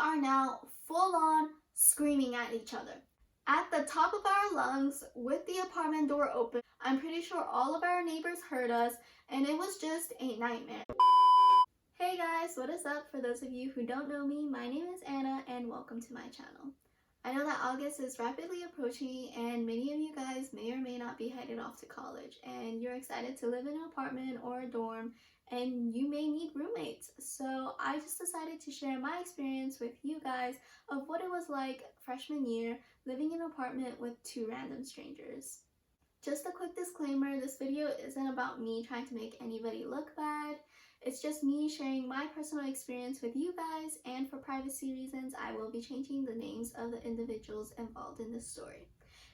are now full on screaming at each other at the top of our lungs with the apartment door open. I'm pretty sure all of our neighbors heard us, and it was just a nightmare. Hey guys, what is up? For those of you who don't know me, my name is Anna and welcome to my channel. I know that August is rapidly approaching and many of you guys may or may not be headed off to college and you're excited to live in an apartment or a dorm and you may need roommates. So I just decided to share my experience with you guys of what it was like freshman year living in an apartment with two random strangers. Just a quick disclaimer, this video isn't about me trying to make anybody look bad. It's just me sharing my personal experience with you guys, and for privacy reasons, I will be changing the names of the individuals involved in this story.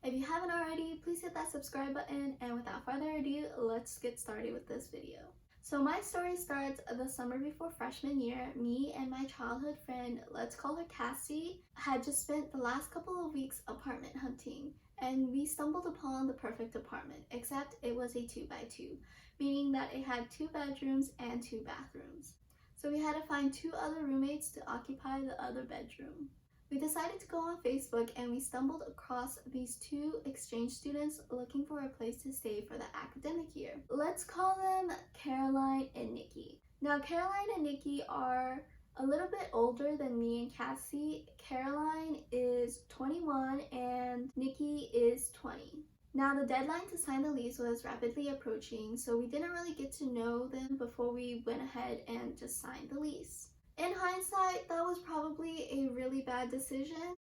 If you haven't already, please hit that subscribe button, and without further ado, let's get started with this video. So my story starts the summer before freshman year. Me and my childhood friend, let's call her Cassie, had just spent the last couple of weeks apartment hunting, and we stumbled upon the perfect apartment, except it was a 2x2, meaning that it had 2 bedrooms and 2 bathrooms. So we had to find 2 other roommates to occupy the other bedroom. We decided to go on Facebook and we stumbled across these 2 exchange students looking for a place to stay for the academic year. Let's call them Caroline and Nikki. Now Caroline and Nikki are a little bit older than me and Cassie. Caroline is 21 and Nikki is 20. Now the deadline to sign the lease was rapidly approaching, so we didn't really get to know them before we went ahead and just signed the lease. In hindsight, that was probably a really bad decision.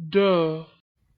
Duh.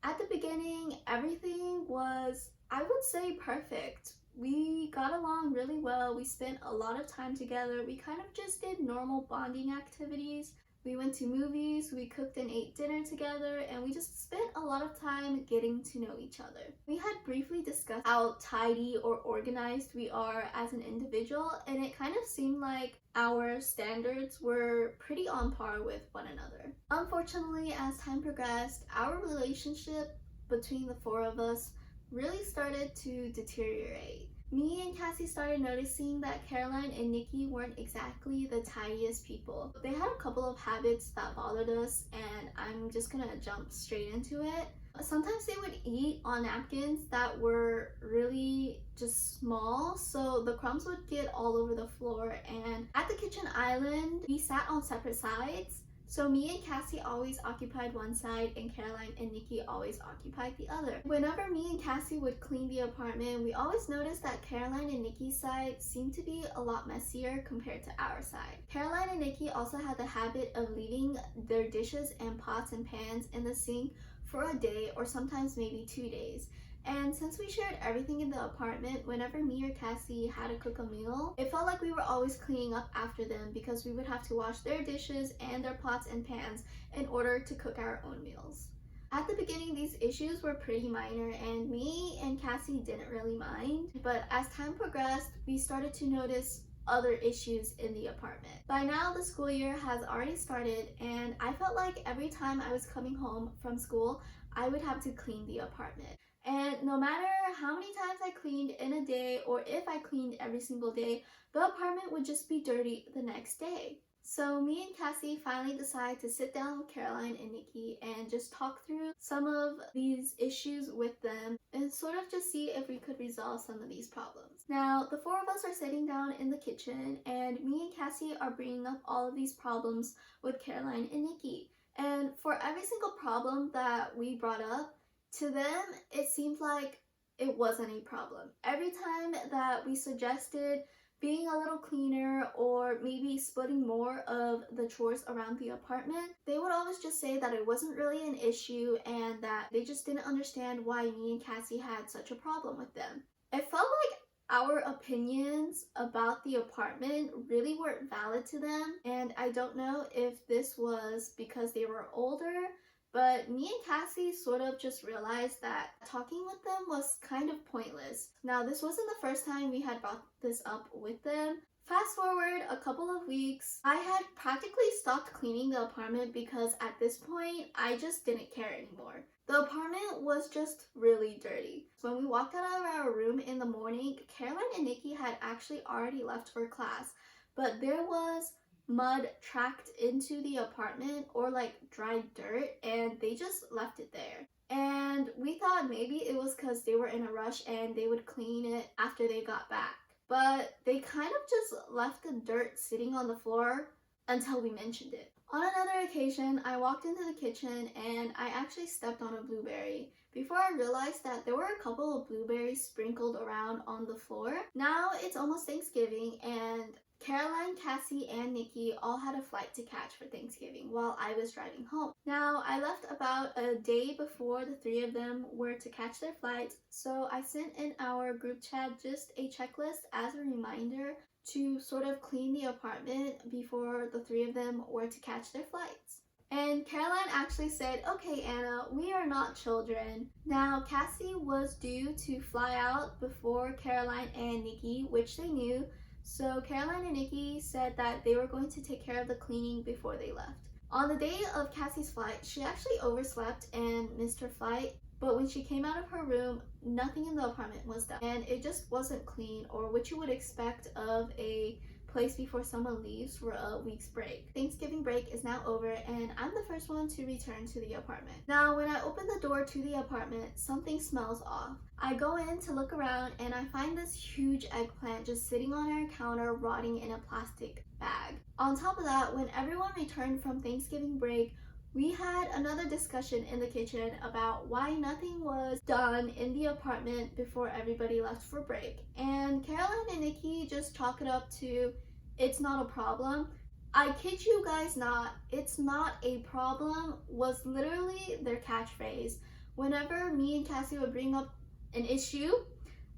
At the beginning, everything was, I would say, perfect. We got along really well. We spent a lot of time together. We kind of just did normal bonding activities. We went to movies, we cooked and ate dinner together, and we just spent a lot of time getting to know each other. We had briefly discussed how tidy or organized we are as an individual, and it kind of seemed like our standards were pretty on par with one another. Unfortunately, as time progressed, our relationship between the 4 of us really started to deteriorate. Me and Cassie started noticing that Caroline and Nikki weren't exactly the tidiest people. They had a couple of habits that bothered us, and I'm just gonna jump straight into it. Sometimes they would eat on napkins that were really just small, so the crumbs would get all over the floor, and at the kitchen island, we sat on separate sides. So me and Cassie always occupied one side and Caroline and Nikki always occupied the other. Whenever me and Cassie would clean the apartment, we always noticed that Caroline and Nikki's side seemed to be a lot messier compared to our side. Caroline and Nikki also had the habit of leaving their dishes and pots and pans in the sink for a day or sometimes maybe 2 days. And since we shared everything in the apartment, whenever me or Cassie had to cook a meal, it felt like we were always cleaning up after them because we would have to wash their dishes and their pots and pans in order to cook our own meals. At the beginning, these issues were pretty minor and me and Cassie didn't really mind, but as time progressed, we started to notice other issues in the apartment. By now, the school year has already started and I felt like every time I was coming home from school, I would have to clean the apartment. And no matter how many times I cleaned in a day or if I cleaned every single day, the apartment would just be dirty the next day. So me and Cassie finally decided to sit down with Caroline and Nikki and just talk through some of these issues with them and sort of just see if we could resolve some of these problems. Now, the 4 of us are sitting down in the kitchen and me and Cassie are bringing up all of these problems with Caroline and Nikki. And for every single problem that we brought up, to them, it seemed like it wasn't a problem. Every time that we suggested being a little cleaner or maybe splitting more of the chores around the apartment, they would always just say that it wasn't really an issue and that they just didn't understand why me and Cassie had such a problem with them. It felt like our opinions about the apartment really weren't valid to them, and I don't know if this was because they were older, but me and Cassie sort of just realized that talking with them was kind of pointless. Now, this wasn't the first time we had brought this up with them. Fast forward a couple of weeks, I had practically stopped cleaning the apartment because at this point, I just didn't care anymore. The apartment was just really dirty. When we walked out of our room in the morning, Caroline and Nikki had actually already left for class, but there was mud tracked into the apartment, or like dried dirt, and they just left it there. And we thought maybe it was because they were in a rush and they would clean it after they got back. But they kind of just left the dirt sitting on the floor until we mentioned it. On another occasion, I walked into the kitchen and I actually stepped on a blueberry before I realized that there were a couple of blueberries sprinkled around on the floor. Now it's almost Thanksgiving, and Caroline, Cassie, and Nikki all had a flight to catch for Thanksgiving while I was driving home. Now, I left about a day before the three of them were to catch their flights, so I sent in our group chat just a checklist as a reminder to sort of clean the apartment before the three of them were to catch their flights. And Caroline actually said, "Okay, Anna, we are not children." Now, Cassie was due to fly out before Caroline and Nikki, which they knew. So Caroline and Nikki said that they were going to take care of the cleaning before they left. On the day of Cassie's flight, she actually overslept and missed her flight. But when she came out of her room, nothing in the apartment was done. And it just wasn't clean, or what you would expect of a place before someone leaves for a week's break. Thanksgiving break is now over, and I'm the first one to return to the apartment. Now, when I open the door to the apartment, something smells off. I go in to look around, and I find this huge eggplant just sitting on our counter, rotting in a plastic bag. On top of that, when everyone returned from Thanksgiving break, we had another discussion in the kitchen about why nothing was done in the apartment before everybody left for break. And Caroline and Nikki just chalk it up to, "It's not a problem." I kid you guys not, "It's not a problem" was literally their catchphrase. Whenever me and Cassie would bring up an issue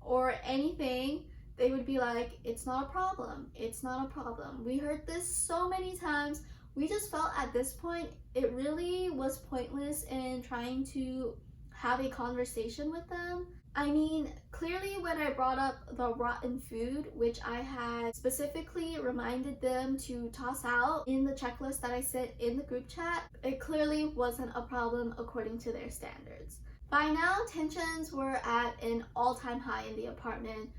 or anything, they would be like, "It's not a problem, it's not a problem." We heard this so many times. We just felt at this point it really was pointless in trying to have a conversation with them. I mean, clearly when I brought up the rotten food, which I had specifically reminded them to toss out in the checklist that I sent in the group chat, it clearly wasn't a problem according to their standards. By now, tensions were at an all-time high in the apartment.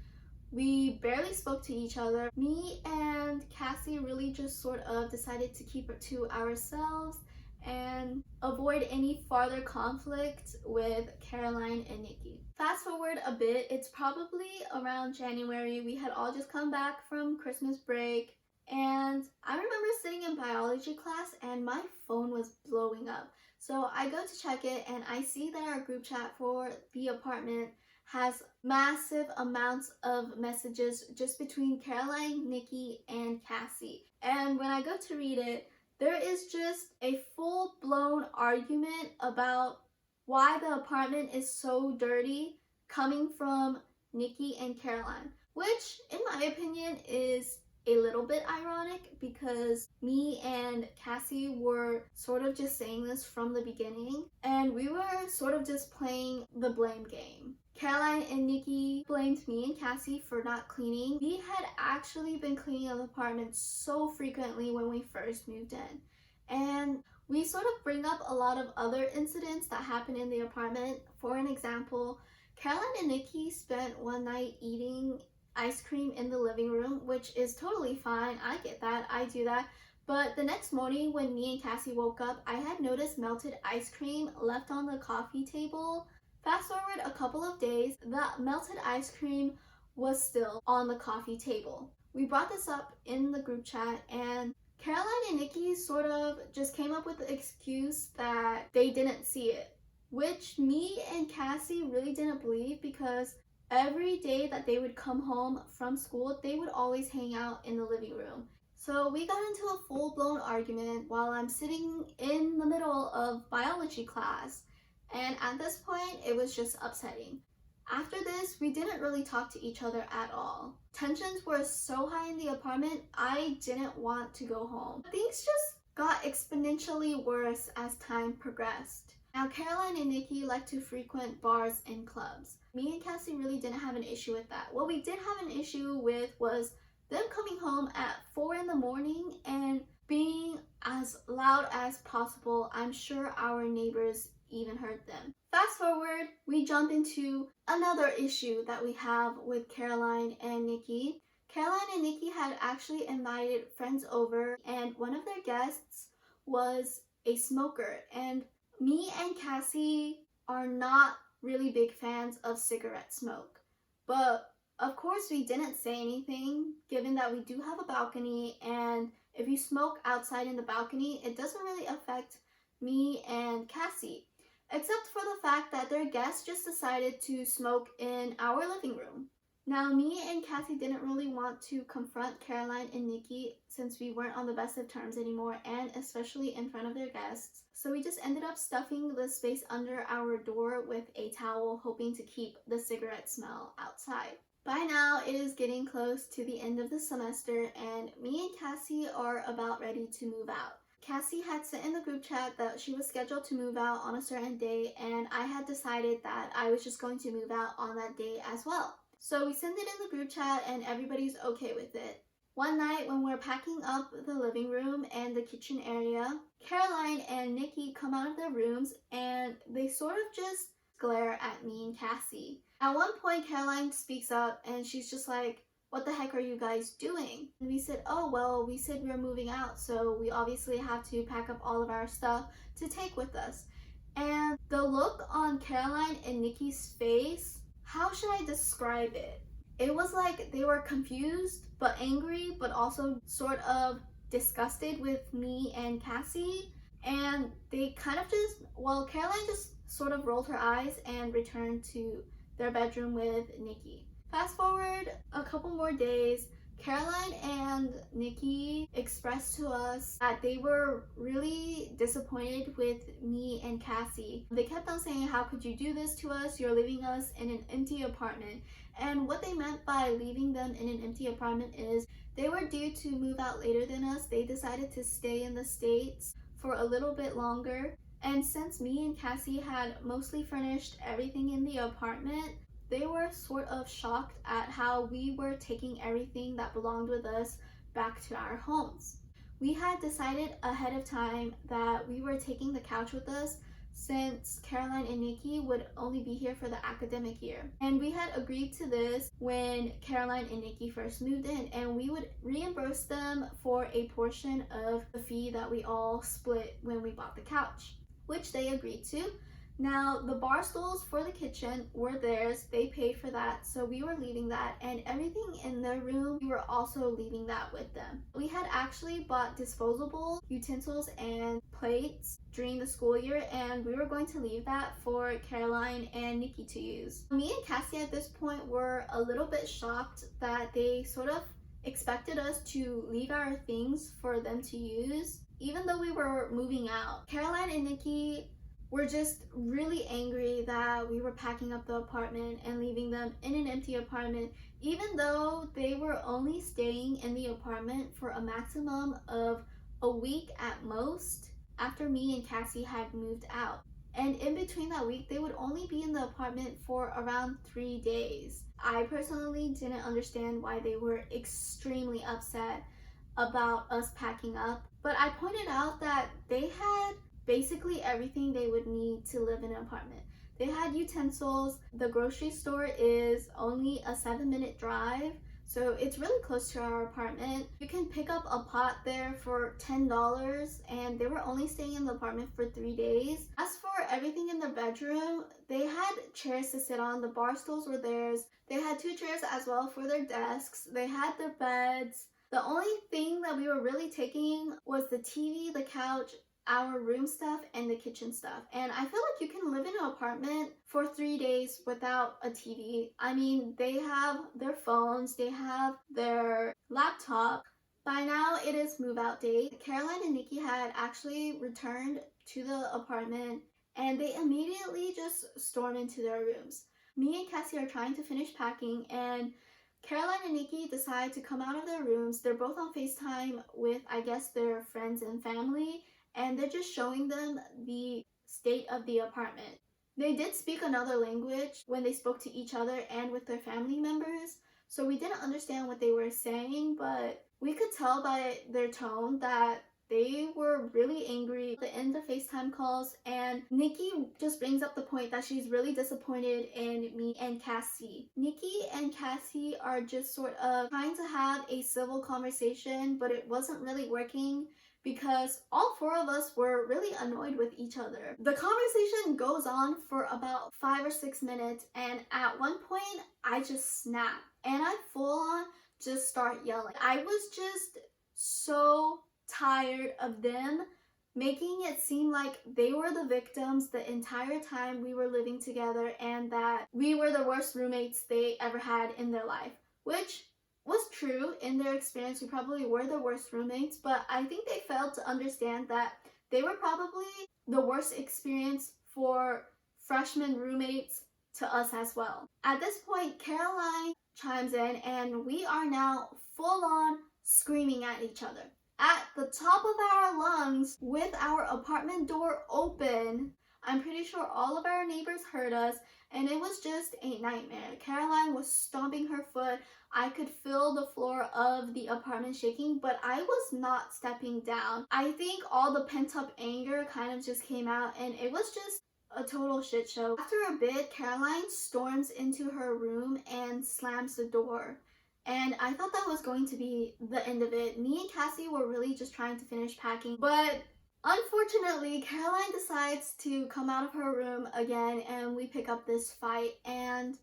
We barely spoke to each other. Me and Cassie really just sort of decided to keep it to ourselves and avoid any farther conflict with Caroline and Nikki. Fast forward a bit, it's probably around January. We had all just come back from Christmas break, and I remember sitting in biology class and my phone was blowing up. So I go to check it and I see that our group chat for the apartment has massive amounts of messages just between Caroline, Nikki, and Cassie. And when I go to read it, there is just a full-blown argument about why the apartment is so dirty coming from Nikki and Caroline, which in my opinion is a little bit ironic because me and Cassie were sort of just saying this from the beginning, and we were sort of just playing the blame game. Caroline and Nikki blamed me and Cassie for not cleaning. We had actually been cleaning the apartment so frequently when we first moved in. And we sort of bring up a lot of other incidents that happened in the apartment. For an example, Caroline and Nikki spent one night eating ice cream in the living room, which is totally fine. I get that. I do that. But the next morning when me and Cassie woke up, I had noticed melted ice cream left on the coffee table. Fast forward a couple of days, the melted ice cream was still on the coffee table. We brought this up in the group chat, and Caroline and Nikki sort of just came up with the excuse that they didn't see it, which me and Cassie really didn't believe because every day that they would come home from school, they would always hang out in the living room. So we got into a full-blown argument while I'm sitting in the middle of biology class. And at this point, it was just upsetting. After this, we didn't really talk to each other at all. Tensions were so high in the apartment, I didn't want to go home. Things just got exponentially worse as time progressed. Now, Caroline and Nikki like to frequent bars and clubs. Me and Cassie really didn't have an issue with that. What we did have an issue with was them coming home at 4 in the morning and being as loud as possible. I'm sure our neighbors even heard them. Fast forward, we jump into another issue that we have with Caroline and Nikki. Caroline and Nikki had actually invited friends over, and one of their guests was a smoker. And me and Cassie are not really big fans of cigarette smoke. But of course, we didn't say anything, given that we do have a balcony, and if you smoke outside in the balcony, it doesn't really affect me and Cassie, except for the fact that their guests just decided to smoke in our living room. Now, me and Cassie didn't really want to confront Caroline and Nikki since we weren't on the best of terms anymore, and especially in front of their guests. So we just ended up stuffing the space under our door with a towel, hoping to keep the cigarette smell outside. By now, it is getting close to the end of the semester, and me and Cassie are about ready to move out. Cassie had sent in the group chat that she was scheduled to move out on a certain day, and I had decided that I was just going to move out on that day as well. So we sent it in the group chat and everybody's okay with it. One night when we're packing up the living room and the kitchen area, Caroline and Nikki come out of their rooms and they sort of just glare at me and Cassie. At one point, Caroline speaks up and she's just like, "What the heck are you guys doing?" And we said, "Oh, well, we said we're moving out, so we obviously have to pack up all of our stuff to take with us." And the look on Caroline and Nikki's face, how should I describe it? It was like they were confused but angry, but also sort of disgusted with me and Cassie. And they kind of just, well, Caroline just sort of rolled her eyes and returned to their bedroom with Nikki. Fast forward a couple more days, Caroline and Nikki expressed to us that they were really disappointed with me and Cassie. They kept on saying, "How could you do this to us? You're leaving us in an empty apartment." And what they meant by leaving them in an empty apartment is they were due to move out later than us. They decided to stay in the States for a little bit longer. And since me and Cassie had mostly furnished everything in the apartment, they were sort of shocked at how we were taking everything that belonged with us back to our homes. We had decided ahead of time that we were taking the couch with us since Caroline and Nikki would only be here for the academic year. And we had agreed to this when Caroline and Nikki first moved in, and we would reimburse them for a portion of the fee that we all split when we bought the couch, which they agreed to. Now, the bar stools for the kitchen were theirs. They paid for that, so we were leaving that, and everything in their room, we were also leaving that with them. We had actually bought disposable utensils and plates during the school year, and we were going to leave that for Caroline and Nikki to use. Me and Cassie at this point were a little bit shocked that they sort of expected us to leave our things for them to use, even though we were moving out. Caroline and Nikki were just really angry that we were packing up the apartment and leaving them in an empty apartment, even though they were only staying in the apartment for a maximum of a week at most after me and Cassie had moved out. And in between that week, they would only be in the apartment for around 3 days. I personally didn't understand why they were extremely upset about us packing up, but I pointed out that they had basically everything they would need to live in an apartment. They had utensils. The grocery store is only a 7-minute drive, so it's really close to our apartment. You can pick up a pot there for $10, and they were only staying in the apartment for 3 days. As for everything in the bedroom, they had chairs to sit on. The bar stools were theirs. They had 2 chairs as well for their desks. They had their beds. The only thing that we were really taking was the TV, the couch, our room stuff, and the kitchen stuff. And I feel like you can live in an apartment for 3 days without a TV. I mean, they have their phones, they have their laptop. By now, it is move out day. Caroline and Nikki had actually returned to the apartment, and they immediately just stormed into their rooms. Me and Cassie are trying to finish packing, and Caroline and Nikki decide to come out of their rooms. They're both on FaceTime with, I guess, their friends and family, and they're just showing them the state of the apartment. They did speak another language when they spoke to each other and with their family members, so we didn't understand what they were saying, but we could tell by their tone that They were really angry at the end of FaceTime calls, and Nikki just brings up the point that she's really disappointed in me and Cassie. Nikki and Cassie are just sort of trying to have a civil conversation, but it wasn't really working because all four of us were really annoyed with each other. The conversation goes on for about 5 or 6 minutes, and at one point I just snap and I full on just start yelling. I was just so tired of them making it seem like they were the victims the entire time we were living together and that we were the worst roommates they ever had in their life, which was true. In their experience, we probably were the worst roommates, but I think they failed to understand that they were probably the worst experience for freshman roommates to us as well. At this point, Caroline chimes in and we are now full on screaming at each other at the top of our lungs with our apartment door open. I'm pretty sure all of our neighbors heard us, and it was just a nightmare. Caroline was stomping her foot. I could feel the floor of the apartment shaking, but I was not stepping down. I think all the pent-up anger kind of just came out, and it was just a total shit show. After a bit, Caroline storms into her room and slams the door. And I thought that was going to be the end of it. Me and Cassie were really just trying to finish packing, but unfortunately, Caroline decides to come out of her room again and we pick up this fight. And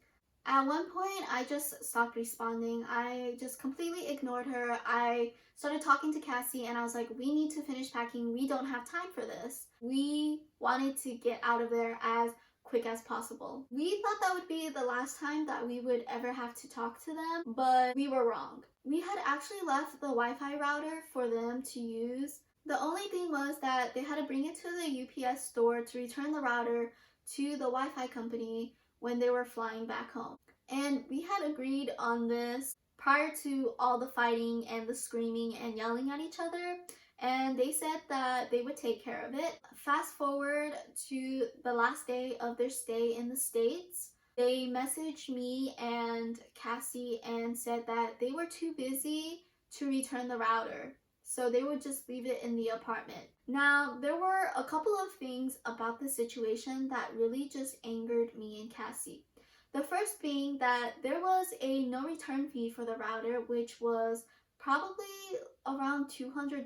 at one point, I just stopped responding. I just completely ignored her. I started talking to Cassie and I was like, we need to finish packing. We don't have time for this. We wanted to get out of there as quick as possible. We thought that would be the last time that we would ever have to talk to them, but we were wrong. We had actually left the Wi-Fi router for them to use. The only thing was that they had to bring it to the UPS store to return the router to the Wi-Fi company when they were flying back home. And we had agreed on this prior to all the fighting and the screaming and yelling at each other, and they said that they would take care of it. Fast forward to the last day of their stay in the States. They messaged me and Cassie and said that they were too busy to return the router, so they would just leave it in the apartment. Now, there were a couple of things about the situation that really just angered me and Cassie. The first being that there was a no return fee for the router, which was probably around $200,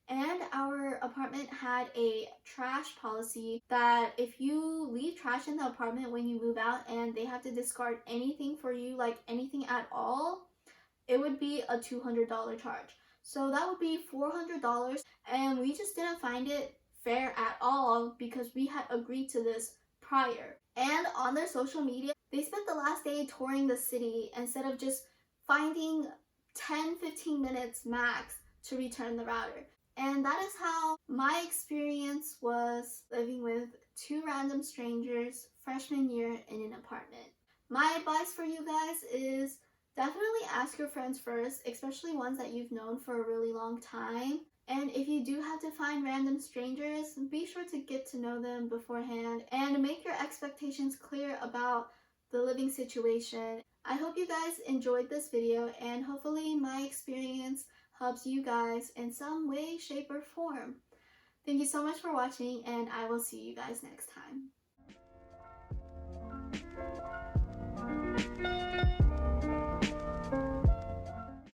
and our apartment had a trash policy that if you leave trash in the apartment when you move out and they have to discard anything for you, like anything at all, it would be a $200 charge. So that would be $400, and we just didn't find it fair at all because we had agreed to this prior. And on their social media, they spent the last day touring the city instead of just finding 10-15 minutes max to return the router. And that is how my experience was living with two random strangers freshman year in an apartment. My advice for you guys is definitely ask your friends first, especially ones that you've known for a really long time. And if you do have to find random strangers, be sure to get to know them beforehand and make your expectations clear about the living situation. I hope you guys enjoyed this video, and hopefully my experience helps you guys in some way, shape, or form. Thank you so much for watching, and I will see you guys next time.